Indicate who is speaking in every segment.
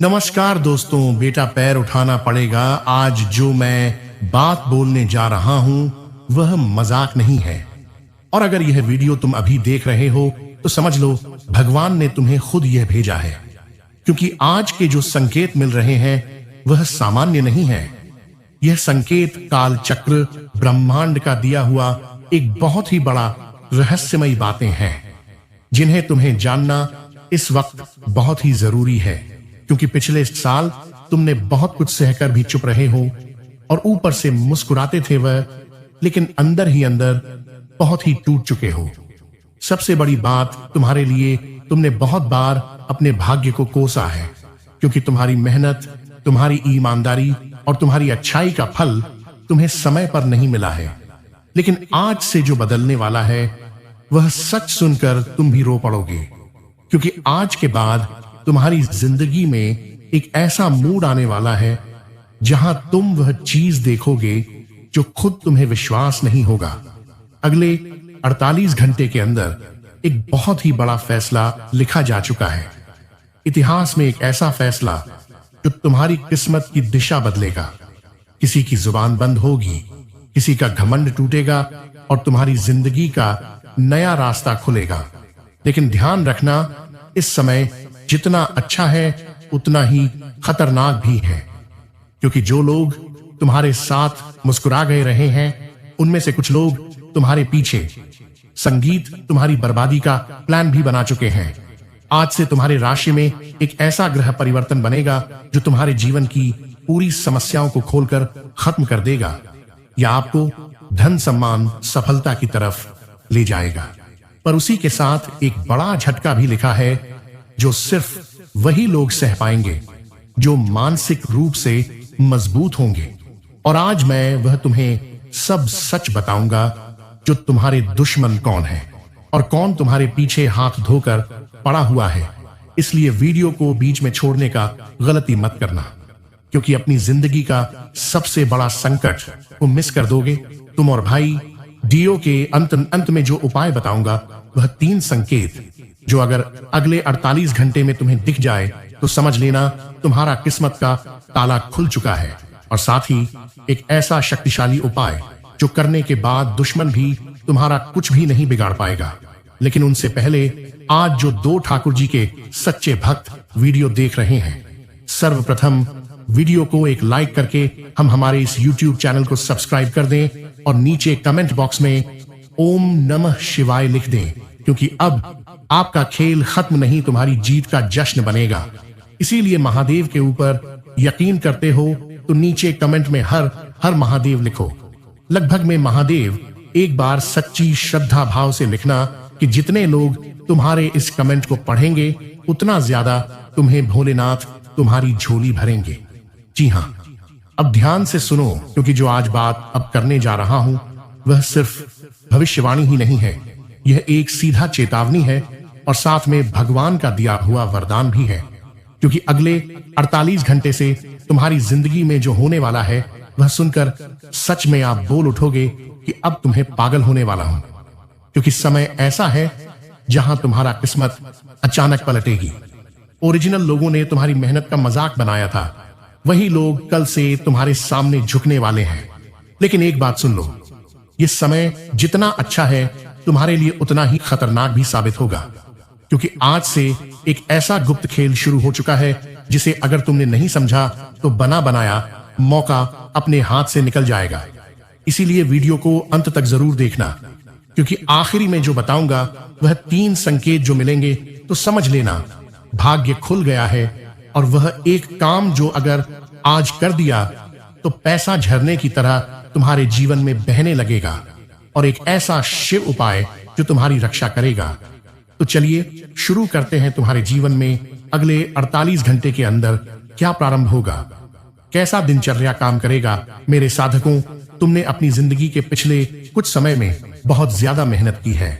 Speaker 1: नमस्कार दोस्तों, बेटा पैर उठाना पड़ेगा। आज जो मैं बात बोलने जा रहा हूं वह मजाक नहीं है। और अगर यह वीडियो तुम अभी देख रहे हो तो समझ लो भगवान ने तुम्हें खुद यह भेजा है, क्योंकि आज के जो संकेत मिल रहे हैं वह सामान्य नहीं है। यह संकेत काल चक्र ब्रह्मांड का दिया हुआ एक बहुत ही बड़ा रहस्यमयी बातें हैं, जिन्हें तुम्हें जानना इस वक्त बहुत ही जरूरी है। क्योंकि पिछले साल तुमने बहुत कुछ सहकर भी चुप रहे हो और ऊपर से मुस्कुराते थे वह, लेकिन अंदर ही अंदर बहुत ही टूट चुके हो। सबसे बड़ी बात तुम्हारे लिए, तुमने बहुत बार अपने भाग्य को कोसा है, क्योंकि तुम्हारी मेहनत, तुम्हारी ईमानदारी और तुम्हारी अच्छाई का फल तुम्हें समय पर नहीं मिला है। लेकिन आज से जो बदलने वाला है वह सच सुनकर तुम भी रो पड़ोगे, क्योंकि आज के बाद तुम्हारी जिंदगी में एक ऐसा मूड आने वाला है जहां तुम वह चीज देखोगे जो खुद तुम्हें विश्वास नहीं होगा। अगले 48 घंटे के अंदर एक बहुत ही बड़ा फैसला लिखा जा चुका है। इतिहास में एक ऐसा फैसला जो तुम्हारी किस्मत की दिशा बदलेगा। किसी की जुबान बंद होगी, किसी का घमंड टूटेगा और तुम्हारी जिंदगी का नया रास्ता खुलेगा। लेकिन ध्यान रखना, इस समय जितना अच्छा है उतना ही खतरनाक भी है, क्योंकि जो लोग तुम्हारे साथ मुस्कुरा गए रहे हैं उनमें से कुछ लोग तुम्हारे पीछे संगीत तुम्हारी बर्बादी का प्लान भी बना चुके हैं। आज से तुम्हारे राशि में एक ऐसा ग्रह परिवर्तन बनेगा जो तुम्हारे जीवन की पूरी समस्याओं को खोलकर खत्म कर देगा या आपको धन सम्मान सफलता की तरफ ले जाएगा। पर उसी के साथ एक बड़ा झटका भी लिखा है जो सिर्फ वही लोग सह पाएंगे जो मानसिक रूप से मजबूत होंगे। और आज मैं वह तुम्हें सब सच बताऊंगा, जो तुम्हारे दुश्मन कौन है और कौन तुम्हारे पीछे हाथ धोकर पड़ा हुआ है। इसलिए वीडियो को बीच में छोड़ने का गलती मत करना, क्योंकि अपनी जिंदगी का सबसे बड़ा संकट को मिस कर दोगे तुम और भाई। वीडियो के अंत में जो उपाय बताऊंगा वह 3 संकेत जो अगर अगले 48 घंटे में तुम्हें दिख जाए तो समझ लेना तुम्हारा किस्मत का ताला खुल चुका है। और साथ ही एक ऐसा शक्तिशाली उपाय जो करने के बाद दुश्मन भी तुम्हारा कुछ भी नहीं बिगाड़ पाएगा। लेकिन उनसे पहले आज जो 2 ठाकुर जी के सच्चे भक्त वीडियो देख रहे हैं, सर्वप्रथम वीडियो को एक लाइक करके हम हमारे इस YouTube चैनल को सब्सक्राइब कर दें और नीचे कमेंट बॉक्स में ओम नमः शिवाय लिख दें, क्योंकि अब आपका खेल खत्म नहीं, तुम्हारी जीत का जश्न बनेगा। इसीलिए महादेव के ऊपर यकीन करते हो तो नीचे कमेंट में हर हर महादेव लिखो। लगभग में महादेव एक बार सच्ची श्रद्धा भाव से लिखना कि जितने लोग तुम्हारे इस कमेंट को पढ़ेंगे उतना ज्यादा तुम्हें भोलेनाथ तुम्हारी झोली भरेंगे। जी हाँ, अब ध्यान से सुनो, क्योंकि जो आज बात अब करने जा रहा हूं वह सिर्फ भविष्यवाणी ही नहीं है, यह एक सीधा चेतावनी है और साथ में भगवान का दिया हुआ वरदान भी है। क्योंकि अगले 48 घंटे से तुम्हारी जिंदगी में जो होने वाला है वह सुनकर सच में आप बोल उठोगे कि अब तुम्हें पागल होने वाला हूं, क्योंकि समय ऐसा है जहां तुम्हारा किस्मत अचानक पलटेगी। ओरिजिनल लोगों ने तुम्हारी मेहनत का मजाक बनाया था, वही लोग कल से तुम्हारे सामने झुकने वाले हैं। लेकिन एक बात सुन लो, ये समय जितना अच्छा है तुम्हारे लिए उतना ही खतरनाक भी साबित होगा, क्योंकि आज से एक ऐसा गुप्त खेल शुरू हो चुका है जिसे अगर तुमने नहीं समझा तो बना बनाया मौका अपने हाथ से निकल जाएगा। इसीलिए वीडियो को अंत तक जरूर देखना, क्योंकि आखिरी में जो बताऊंगा वह 3 संकेत जो मिलेंगे तो समझ लेना भाग्य खुल गया है। और वह एक काम जो अगर आज कर दिया तो पैसा झरने की तरह तुम्हारे जीवन में बहने लगेगा, और एक ऐसा शिव उपाय जो तुम्हारी रक्षा करेगा। तो चलिए शुरू करते हैं। तुम्हारे जीवन में अगले 48 घंटे के अंदर क्या प्रारंभ होगा, कैसा दिनचर्या काम करेगा। मेरे साधकों, तुमने अपनी जिंदगी के पिछले कुछ समय में बहुत ज्यादा मेहनत की है,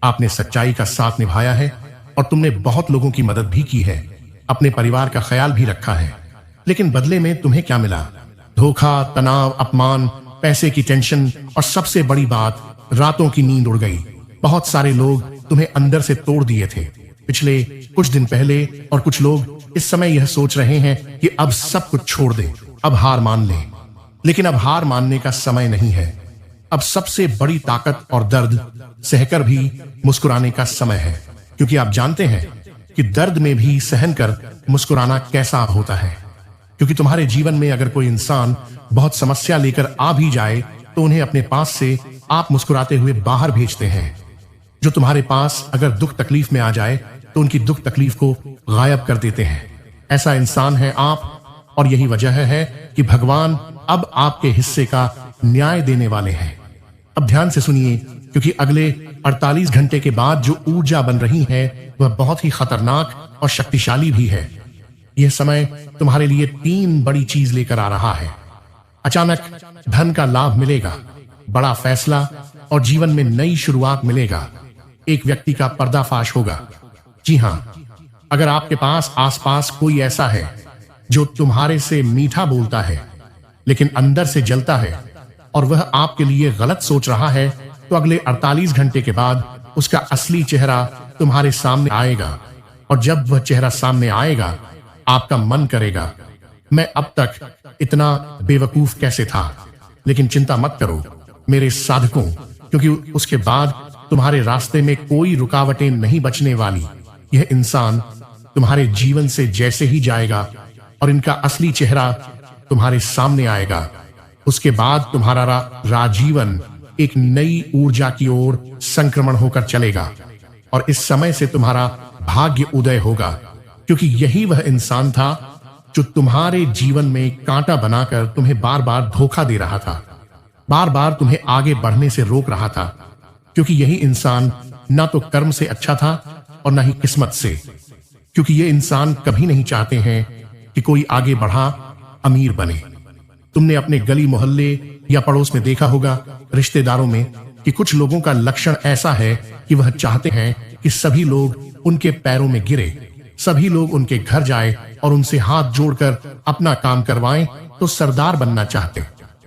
Speaker 1: आपने सच्चाई का साथ निभाया है और तुमने बहुत लोगों की मदद भी की है, अपने परिवार का ख्याल भी रखा है। लेकिन बदले में तुम्हें क्या मिला? धोखा, तनाव, अपमान, पैसे की टेंशन और सबसे बड़ी बात, रातों की नींद उड़ गई। बहुत सारे लोग तुम्हें अंदर से तोड़ दिए थे। पिछले कुछ दिन पहले और कुछ लोग इस समय यह सोच रहे हैं कि अब सब कुछ छोड़ दें, अब हार मान लें। लेकिन अब हार मानने का समय नहीं है। अब सबसे बड़ी ताकत और दर्द सहकर भी मुस्कुराने का समय है, क्योंकि आप जानते हैं कि दर्द में भी सहन कर मुस्कुराना कैसा होता है। क्योंकि तुम्हारे जीवन में अगर कोई इंसान बहुत समस्या लेकर आ भी जाए तो उन्हें अपने पास से आप मुस्कुराते हुए बाहर भेजते हैं। जो तुम्हारे पास अगर दुख तकलीफ में आ जाए तो उनकी दुख तकलीफ को गायब कर देते हैं। ऐसा इंसान है आप, और यही वजह है कि भगवान अब आपके हिस्से का न्याय देने वाले हैं। अब ध्यान से सुनिए, क्योंकि अगले 48 घंटे के बाद जो ऊर्जा बन रही है वह बहुत ही खतरनाक और शक्तिशाली भी है। यह समय तुम्हारे लिए 3 बड़ी चीज लेकर आ रहा है। अचानक धन का लाभ मिलेगा, बड़ा फैसला और जीवन में नई शुरुआत मिलेगा। एक व्यक्ति का पर्दाफाश होगा। जी हां, अगर आपके पास आसपास कोई ऐसा है जो तुम्हारे से मीठा बोलता है लेकिन अंदर से जलता है और वह आपके लिए गलत सोच रहा है, तो अगले 48 घंटे के बाद उसका असली चेहरा तुम्हारे सामने आएगा। और जब वह चेहरा सामने आएगा, आपका मन करेगा, मैं अब तक इतना बेवकूफ कैसे था। लेकिन चिंता मत करो मेरे साधकों, क्योंकि उसके बाद तुम्हारे रास्ते में कोई रुकावटें नहीं बचने वाली। यह इंसान तुम्हारे जीवन से जैसे ही जाएगा और इनका असली चेहरा तुम्हारे सामने आएगा, उसके बाद तुम्हारा राजीवन एक नई ऊर्जा की ओर संक्रमण होकर चलेगा। और इस समय से तुम्हारा भाग्य उदय होगा, क्योंकि यही वह इंसान था जो तुम्हारे जीवन में कांटा बनाकर तुम्हें बार बार धोखा दे रहा था, बार बार तुम्हें आगे बढ़ने से रोक रहा था। क्योंकि यही इंसान ना तो कर्म से अच्छा था और ना ही किस्मत से। क्योंकि ये इंसान कभी नहीं चाहते हैं कि कोई आगे बढ़ा अमीर बने। तुमने अपने गली मोहल्ले या पड़ोस में देखा होगा, रिश्तेदारों में, कि कुछ लोगों का लक्षण ऐसा है कि वह चाहते हैं कि सभी लोग उनके पैरों में गिरे, सभी लोग उनके घर जाए और उनसे हाथ जोड़कर अपना काम करवाएं, तो सरदार बनना चाहते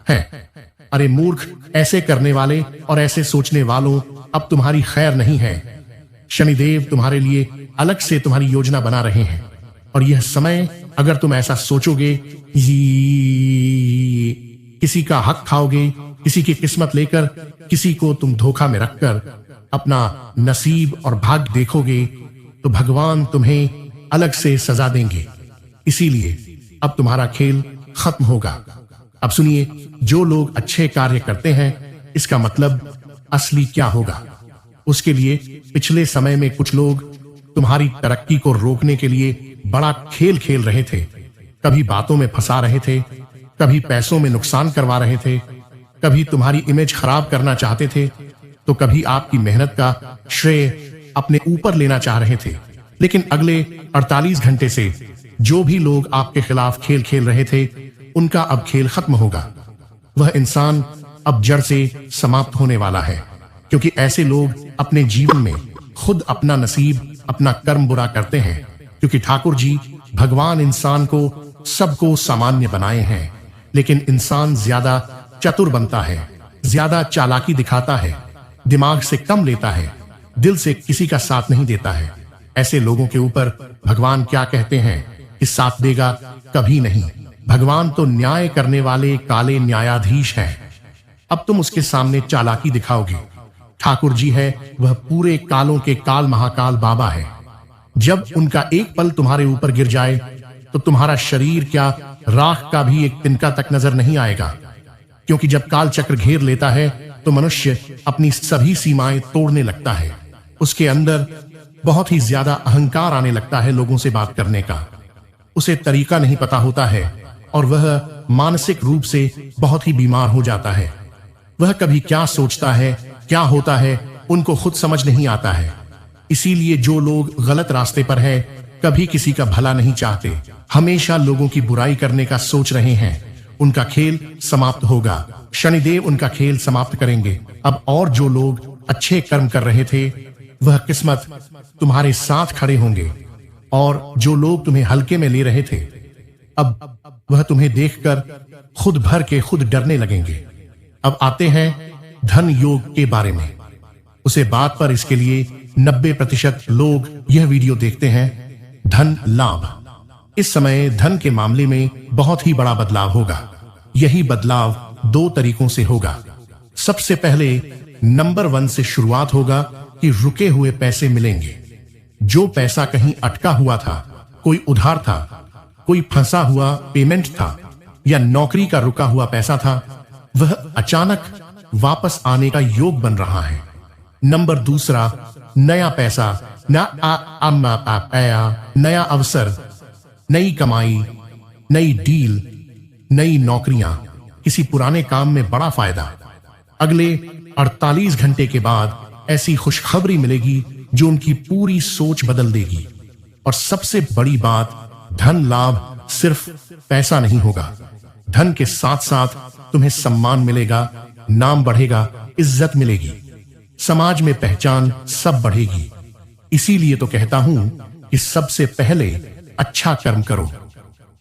Speaker 1: हैं। अरे मूर्ख, ऐसे करने वाले और ऐसे सोचने वालों, अब तुम्हारी खैर नहीं है। शनिदेव तुम्हारे लिए अलग से तुम्हारी योजना बना रहे हैं। और यह समय अगर तुम ऐसा सोचोगे, किसी का हक खाओगे, किसी की किस्मत लेकर किसी को तुम धोखा में रखकर अपना नसीब और भाग्य देखोगे, तो भगवान तुम्हें अलग से सजा देंगे। इसीलिए अब तुम्हारा खेल खत्म होगा। अब सुनिए, जो लोग अच्छे कार्य करते हैं, इसका मतलब असली क्या होगा। उसके लिए पिछले समय में कुछ लोग तुम्हारी तरक्की को रोकने के लिए बड़ा खेल खेल रहे थे। कभी बातों में फंसा रहे थे, कभी पैसों में नुकसान करवा रहे थे, कभी तुम्हारी इमेज खराब करना चाहते थे, तो कभी आपकी मेहनत का श्रेय अपने ऊपर लेना चाह रहे थे। लेकिन अगले 48 घंटे से जो भी लोग आपके खिलाफ खेल खेल रहे थे, उनका अब खेल खत्म होगा। वह इंसान अब जड़ से समाप्त होने वाला है, क्योंकि ऐसे लोग अपने जीवन में खुद अपना नसीब, अपना कर्म बुरा करते हैं। क्योंकि ठाकुर जी भगवान इंसान को सबको सामान्य बनाए हैं, लेकिन इंसान ज्यादा चतुर बनता है, ज्यादा चालाकी दिखाता है, दिमाग से कम लेता है, दिल से किसी का साथ नहीं देता है। ऐसे लोगों के ऊपर भगवान क्या कहते हैं कि साथ देगा कभी नहीं। भगवान तो न्याय करने वाले काले न्यायाधीश हैं। अब तुम उसके सामने चालाकी दिखाओगे। ठाकुर जी है वह पूरे कालों के काल महाकाल बाबा है। जब उनका एक पल तुम्हारे ऊपर गिर जाए तो तुम्हारा शरीर क्या, राख का भी एक तिनका तक नजर नहीं आएगा। क्योंकि जब काल चक्र घेर लेता है तो मनुष्य अपनी सभी सीमाएं तोड़ने लगता है। उसके अंदर बहुत ही ज्यादा अहंकार आने लगता है लोगों से बात करने का। उसे तरीका नहीं पता होता है और वह मानसिक रूप से बहुत ही बीमार हो जाता है। वह कभी क्या सोचता है, क्या होता है, उनको खुद समझ नहीं आता है। इसीलिए जो लोग गलत रास्ते पर हैं, कभी किसी का भला नहीं चाहते, हमेशा लोगों की बुराई करने का सोच रहे हैं, उनका खेल समाप्त होगा। शनिदेव उनका खेल समाप्त करेंगे। अब और जो लोग अच्छे कर्म कर रहे थे, वह किस्मत तुम्हारे साथ खड़े होंगे। और जो लोग तुम्हें हल्के में ले रहे थे, अब वह तुम्हें देखकर खुद भर के खुद डरने लगेंगे। अब आते हैं धन योग के बारे में। उसे बात पर इसके लिए 90% लोग यह वीडियो देखते हैं। धन लाभ, इस समय धन के मामले में बहुत ही बड़ा बदलाव होगा। यही बदलाव 2 तरीकों से होगा। सबसे पहले नंबर 1 से शुरुआत होगा कि रुके हुए पैसे मिलेंगे। जो पैसा कहीं अटका हुआ था, कोई उधार था, कोई फंसा हुआ पेमेंट था या नौकरी का रुका हुआ पैसा था, वह अचानक वापस आने का योग बन रहा है। नंबर 2, नया पैसा, नया अवसर, नई कमाई, नई डील, नई नौकरियां, किसी पुराने काम में बड़ा फायदा। अगले 48 घंटे के बाद ऐसी खुशखबरी मिलेगी जो उनकी पूरी सोच बदल देगी। और सबसे बड़ी बात, धन लाभ सिर्फ पैसा नहीं होगा। धन के साथ साथ तुम्हें सम्मान मिलेगा, नाम बढ़ेगा, इज्जत मिलेगी, समाज में पहचान सब बढ़ेगी। इसीलिए तो कहता हूं कि सबसे पहले अच्छा कर्म करो।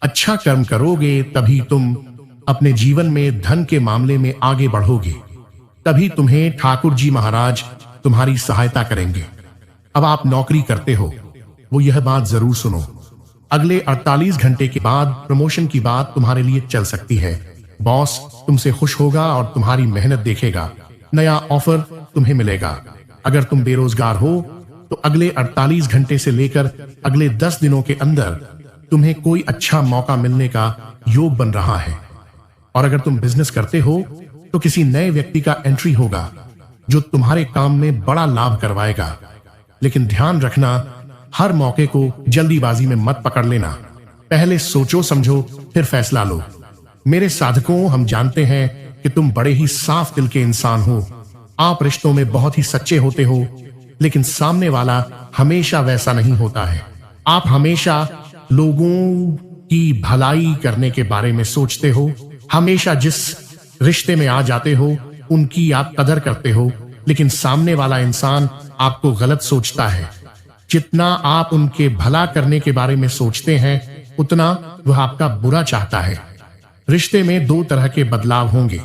Speaker 1: अच्छा कर्म करोगे तभी तुम अपने जीवन में धन के मामले में आगे बढ़ोगे। तभी तुम्हें ठाकुर जी महाराज तुम्हारी सहायता करेंगे। अब आप नौकरी करते हो, वो यह बात जरूर सुनो, अगले 48 घंटे के बाद प्रमोशन की बात तुम्हारे लिए चल सकती है। बॉस तुमसे खुश होगा और तुम्हारी मेहनत देखेगा। नया ऑफर तुम्हें मिलेगा। अगर तुम बेरोजगार हो तो अगले 48 घंटे से लेकर अगले 10 दिनों के अंदर तुम्हें कोई अच्छा मौका मिलने का योग बन रहा है। और अगर तुम बिजनेस करते हो तो किसी नए व्यक्ति का एंट्री होगा जो तुम्हारे काम में बड़ा लाभ करवाएगा। लेकिन ध्यान रखना, हर मौके को जल्दीबाजी में मत पकड़ लेना। पहले सोचो समझो फिर फैसला लो। मेरे साधकों, हम जानते हैं कि तुम बड़े ही साफ दिल के इंसान हो। आप रिश्तों में बहुत ही सच्चे होते हो, लेकिन सामने वाला हमेशा वैसा नहीं होता है। आप हमेशा लोगों की भलाई करने के बारे में सोचते हो। हमेशा जिस रिश्ते में आ जाते हो उनकी आप कदर करते हो, लेकिन सामने वाला इंसान आपको गलत सोचता है। जितना आप उनके भला करने के बारे में सोचते हैं उतना वह आपका बुरा चाहता है। रिश्ते में 2 तरह के बदलाव होंगे।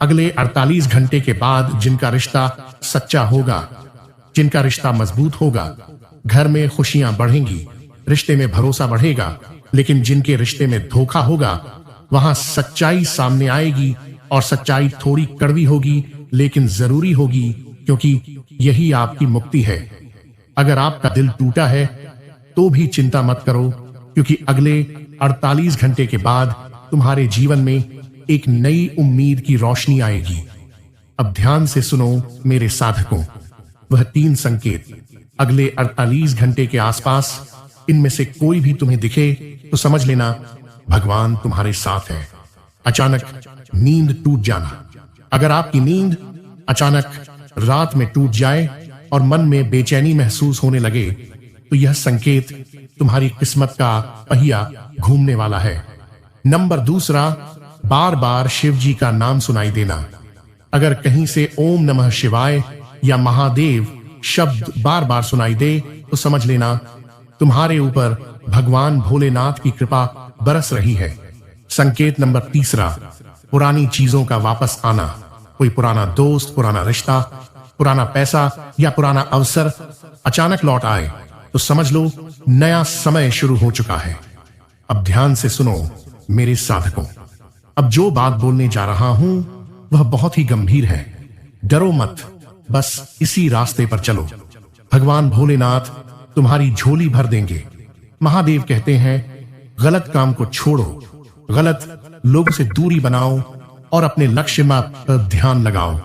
Speaker 1: अगले 48 घंटे के बाद जिनका रिश्ता सच्चा होगा, जिनका रिश्ता मजबूत होगा, घर में खुशियां बढ़ेंगी, रिश्ते में भरोसा बढ़ेगा। लेकिन जिनके रिश्ते में धोखा होगा, वहां सच्चाई सामने आएगी और सच्चाई थोड़ी कड़वी होगी लेकिन जरूरी होगी, क्योंकि यही आपकी मुक्ति है। अगर आपका दिल टूटा है तो भी चिंता मत करो, क्योंकि अगले 48 घंटे के बाद तुम्हारे जीवन में एक नई उम्मीद की रोशनी आएगी। अब ध्यान से सुनो मेरे साधकों, वह 3 संकेत अगले 48 घंटे के आसपास, इनमें से कोई भी तुम्हें दिखे तो समझ लेना भगवान तुम्हारे साथ है। अचानक नींद टूट जाना। अगर आपकी नींद अचानक रात में टूट जाए और मन में बेचैनी महसूस होने लगे तो यह संकेत तुम्हारी किस्मत का पहिया घूमने वाला है। नंबर 2, बार बार शिव जी का नाम सुनाई देना। अगर कहीं से ओम नमः शिवाय या महादेव शब्द बार बार सुनाई दे तो समझ लेना तुम्हारे ऊपर भगवान भोलेनाथ की कृपा बरस रही है। संकेत नंबर 3, पुरानी चीजों का वापस आना। कोई पुराना दोस्त, पुराना रिश्ता, पुराना पैसा या पुराना अवसर अचानक लौट आए तो समझ लो नया समय शुरू हो चुका है। अब ध्यान से सुनो मेरे साधकों, अब जो बात बोलने जा रहा हूं वह बहुत ही गंभीर है। डरो मत, बस इसी रास्ते पर चलो। भगवान भोलेनाथ तुम्हारी झोली भर देंगे। महादेव कहते हैं गलत काम को छोड़ो, गलत लोगों से दूरी बनाओ और अपने लक्ष्य पर ध्यान लगाओ।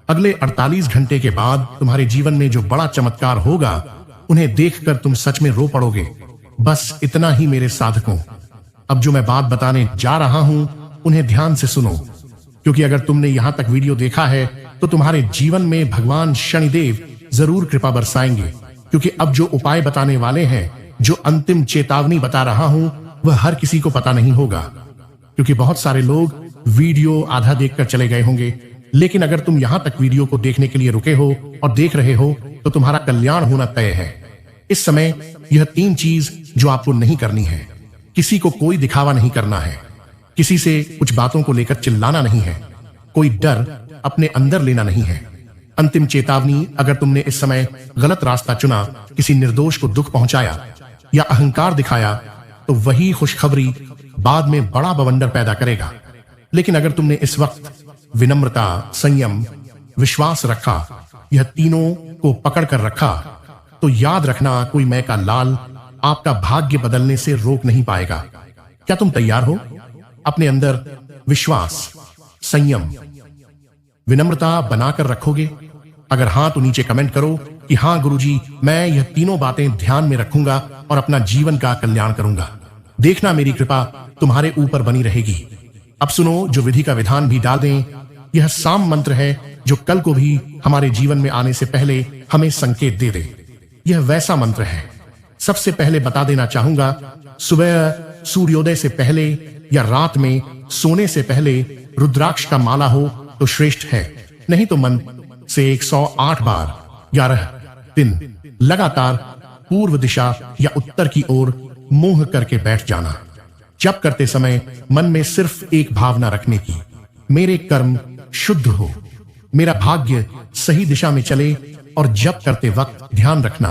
Speaker 1: अगले 48 घंटे के बाद तुम्हारे जीवन में जो बड़ा चमत्कार होगा उन्हें देखकर तुम सच में रो पड़ोगे। बस इतना ही मेरे साधकों। अब जो मैं बात बताने जा रहा हूं उन्हें ध्यान से सुनो, क्योंकि अगर तुमने यहां तक वीडियो देखा है तो तुम्हारे जीवन में भगवान शनिदेव जरूर कृपा बरसाएंगे। क्योंकि अब जो उपाय बताने वाले हैं, जो अंतिम चेतावनी बता रहा हूं, वह हर किसी को पता नहीं होगा, क्योंकि बहुत सारे लोग वीडियो आधा देखकर चले गए होंगे। लेकिन अगर तुम यहां तक वीडियो को देखने के लिए रुके हो और देख रहे हो तो तुम्हारा कल्याण होना तय है। इस समय यह 3 चीज जो आपको नहीं करनी है। किसी को कोई दिखावा नहीं करना है, किसी से कुछ बातों को लेकर चिल्लाना नहीं है, कोई डर अपने अंदर लेना नहीं है। अंतिम चेतावनी, अगर तुमने इस समय गलत रास्ता चुना, किसी निर्दोष को दुख पहुंचाया या अहंकार दिखाया तो वही खुशखबरी बाद में बड़ा बवंडर पैदा करेगा। लेकिन अगर तुमने इस वक्त विनम्रता, संयम, विश्वास रखा, यह तीनों को पकड़ कर रखा, तो याद रखना कोई मैं का लाल आपका भाग्य बदलने से रोक नहीं पाएगा। क्या तुम तैयार हो? अपने अंदर विश्वास, संयम, विनम्रता बनाकर रखोगे? अगर हां तो नीचे कमेंट करो कि हां गुरुजी, मैं यह तीनों बातें ध्यान में रखूंगा और अपना जीवन का कल्याण करूंगा। देखना मेरी कृपा तुम्हारे ऊपर बनी रहेगी। अब सुनो, जो विधि का विधान भी डाल दें। यह साम मंत्र है जो कल को भी हमारे जीवन में आने से पहले हमें संकेत दे दे। यह वैसा मंत्र है। सबसे पहले बता देना चाहूंगा, सुबह सूर्योदय से पहले या रात में सोने से पहले रुद्राक्ष का माला हो तो श्रेष्ठ है। नहीं तो मन से 108 बार 11 दिन लगातार पूर्व दिशा या उत्तर की ओर मोह करके बैठ जाना। जब करते समय मन में सिर्फ एक भावना रखने की, मेरे कर्म शुद्ध हो, मेरा भाग्य सही दिशा में चले। और जब करते वक्त ध्यान रखना,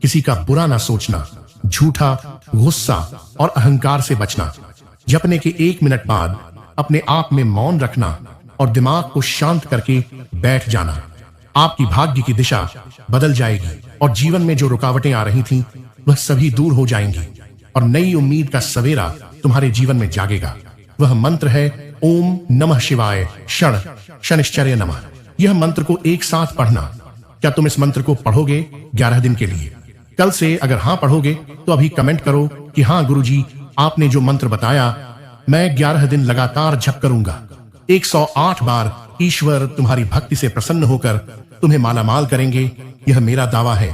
Speaker 1: किसी का बुरा ना सोचना, झूठा, गुस्सा और अहंकार से बचना। जपने के 1 मिनट बाद अपने आप में मौन रखना और दिमाग को शांत करके बैठ जाना। आपकी भाग्य की दिशा बदल जाएगी और जीवन में जो रुकावटें आ रही थीं, वह सभी दूर हो जाएंगी और नई उम्मीद का सवेरा तुम्हारे जीवन में जागेगा। वह मंत्र है ओम नमः शिवाय क्षण शनिश्चर्य नमः। यह मंत्र को एक साथ पढ़ना। क्या तुम इस मंत्र को पढ़ोगे 11 दिन के लिए? कल से अगर हां पढ़ोगे तो अभी कमेंट करो कि हां गुरुजी, आपने जो मंत्र बताया मैं 11 दिन लगातार जप करूंगा। 108 बार ईश्वर तुम्हारी भक्ति से प्रसन्न होकर तुम्हें मालामाल करेंगे। यह मेरा दावा है।